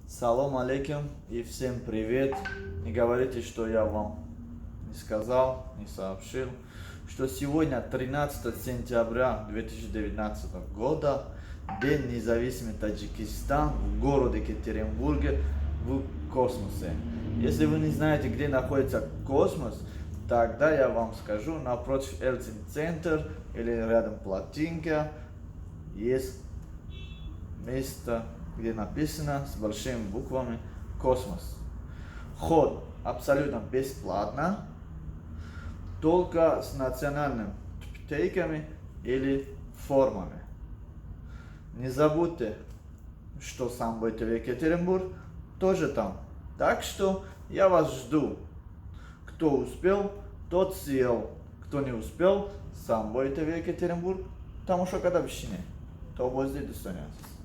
Салам алейкум и всем привет. Не говорите, что я вам не сказал, не сообщил, что сегодня 13 сентября 2019 года, День независимый Таджикистан в городе Екатеринбурге в космосе. Если вы не знаете, где находится космос, тогда я вам скажу, напротив Эльцин-центр или рядом Плотинка есть место, где написано с большими буквами «Космос». Вход абсолютно бесплатно, только с национальными птейками или формами. Не забудьте, что сам ТВ Екатеринбург тоже там. Так что я вас жду. Кто успел, тот съел. Кто не успел, сам ТВ Екатеринбург, там уже когда вещине. То возле достоянства.